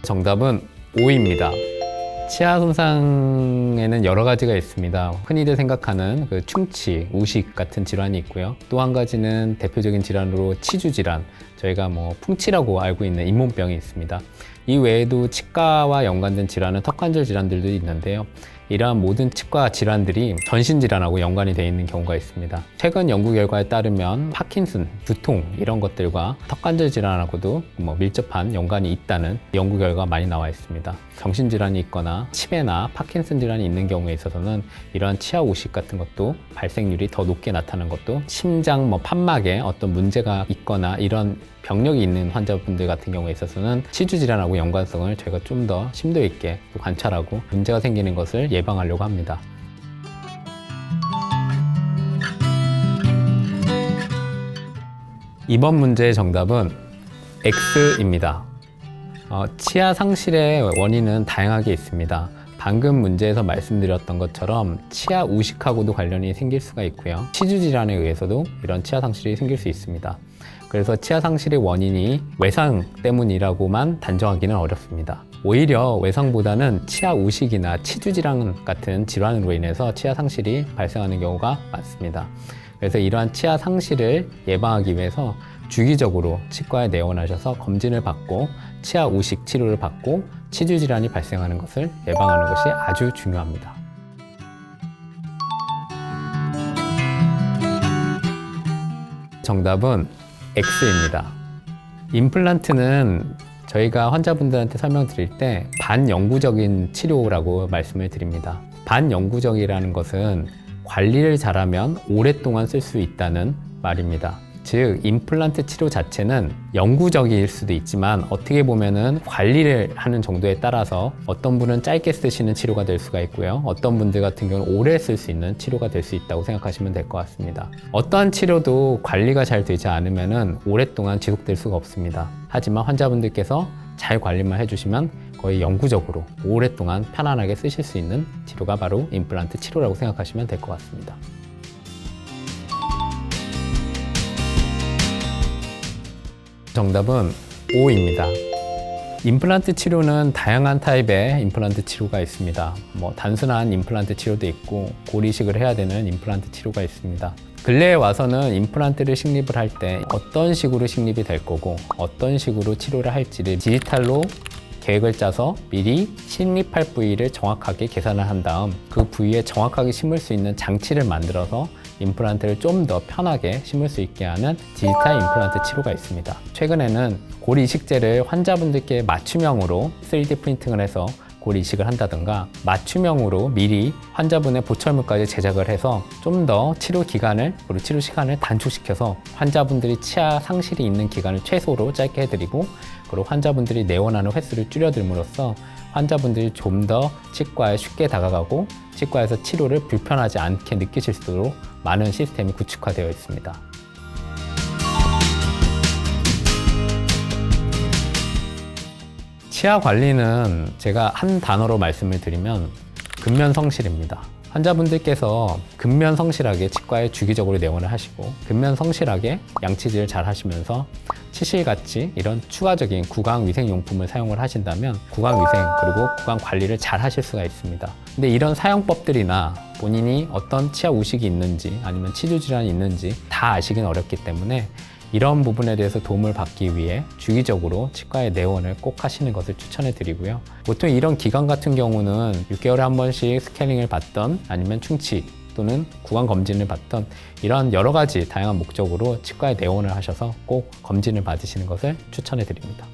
정답은 O입니다. 치아 손상에는 여러 가지가 있습니다. 흔히들 생각하는 충치, 우식 같은 질환이 있고요. 또 한 가지는 대표적인 질환으로 치주 질환, 저희가 풍치라고 알고 있는 잇몸병이 있습니다. 이 외에도 치과와 연관된 질환은 턱관절 질환들도 있는데요. 이러한 모든 치과 질환들이 전신 질환하고 연관이 되어 있는 경우가 있습니다. 최근 연구 결과에 따르면 파킨슨, 두통 이런 것들과 턱관절 질환하고도 밀접한 연관이 있다는 연구 결과가 많이 나와 있습니다. 정신 질환이 있거나 치매나 파킨슨 질환이 있는 경우에 있어서는 이러한 치아 우식 같은 것도 발생률이 더 높게 나타나는 것도, 심장, 판막에 어떤 문제가 있거나 이런 병력이 있는 환자분들 같은 경우에 있어서는 치주 질환하고 연관성을 저희가 좀 더 심도 있게 관찰하고 문제가 생기는 것을 예방하려고 합니다. 이번 문제의 정답은 X입니다. 치아 상실의 원인은 다양하게 있습니다. 방금 문제에서 말씀드렸던 것처럼 치아 우식하고도 관련이 생길 수가 있고요. 치주 질환에 의해서도 이런 치아 상실이 생길 수 있습니다. 그래서 치아 상실의 원인이 외상 때문이라고만 단정하기는 어렵습니다. 오히려 외상보다는 치아 우식이나 치주 질환 같은 질환으로 인해서 치아 상실이 발생하는 경우가 많습니다. 그래서 이러한 치아 상실을 예방하기 위해서 주기적으로 치과에 내원하셔서 검진을 받고 치아 우식 치료를 받고 치주 질환이 발생하는 것을 예방하는 것이 아주 중요합니다. 정답은 X입니다. 임플란트는 저희가 환자분들한테 설명드릴 때 반영구적인 치료라고 말씀을 드립니다. 반영구적이라는 것은 관리를 잘하면 오랫동안 쓸 수 있다는 말입니다. 즉, 임플란트 치료 자체는 영구적일 수도 있지만 어떻게 보면은 관리를 하는 정도에 따라서 어떤 분은 짧게 쓰시는 치료가 될 수가 있고요. 어떤 분들 같은 경우는 오래 쓸 수 있는 치료가 될 수 있다고 생각하시면 될 것 같습니다. 어떠한 치료도 관리가 잘 되지 않으면은 오랫동안 지속될 수가 없습니다. 하지만 환자분들께서 잘 관리만 해주시면 거의 영구적으로 오랫동안 편안하게 쓰실 수 있는 치료가 바로 임플란트 치료라고 생각하시면 될 것 같습니다. 정답은 O입니다. 임플란트 치료는 다양한 타입의 임플란트 치료가 있습니다. 단순한 임플란트 치료도 있고 고리식을 해야 되는 임플란트 치료가 있습니다. 근래에 와서는 임플란트를 식립을 할 때 어떤 식으로 식립이 될 거고 어떤 식으로 치료를 할지를 디지털로 계획을 짜서 미리 식립할 부위를 정확하게 계산을 한 다음 그 부위에 정확하게 심을 수 있는 장치를 만들어서 임플란트를 좀 더 편하게 심을 수 있게 하는 디지털 임플란트 치료가 있습니다. 최근에는 고리 이식제를 환자분들께 맞춤형으로 3D 프린팅을 해서 고리 이식을 한다든가 맞춤형으로 미리 환자분의 보철물까지 제작을 해서 좀 더 치료 기간을 그리고 치료 시간을 단축시켜서 환자분들이 치아 상실이 있는 기간을 최소로 짧게 해드리고 그리고 환자분들이 내원하는 횟수를 줄여들므로써 환자분들이 좀 더 치과에 쉽게 다가가고 치과에서 치료를 불편하지 않게 느끼실 수 있도록 많은 시스템이 구축화되어 있습니다. 치아 관리는 제가 한 단어로 말씀을 드리면 근면성실입니다. 환자분들께서 근면성실하게 치과에 주기적으로 내원을 하시고 근면성실하게 양치질을 잘 하시면서 치실같이 이런 추가적인 구강위생용품을 사용을 하신다면 구강위생 그리고 구강 관리를 잘 하실 수가 있습니다. 근데 이런 사용법들이나 본인이 어떤 치아 우식이 있는지 아니면 치주 질환이 있는지 다 아시긴 어렵기 때문에 이런 부분에 대해서 도움을 받기 위해 주기적으로 치과에 내원을 꼭 하시는 것을 추천해 드리고요. 보통 이런 기간 같은 경우는 6개월에 한 번씩 스캐닝을 받던 아니면 충치 또는 구강 검진을 받던 이런 여러 가지 다양한 목적으로 치과에 내원을 하셔서 꼭 검진을 받으시는 것을 추천해 드립니다.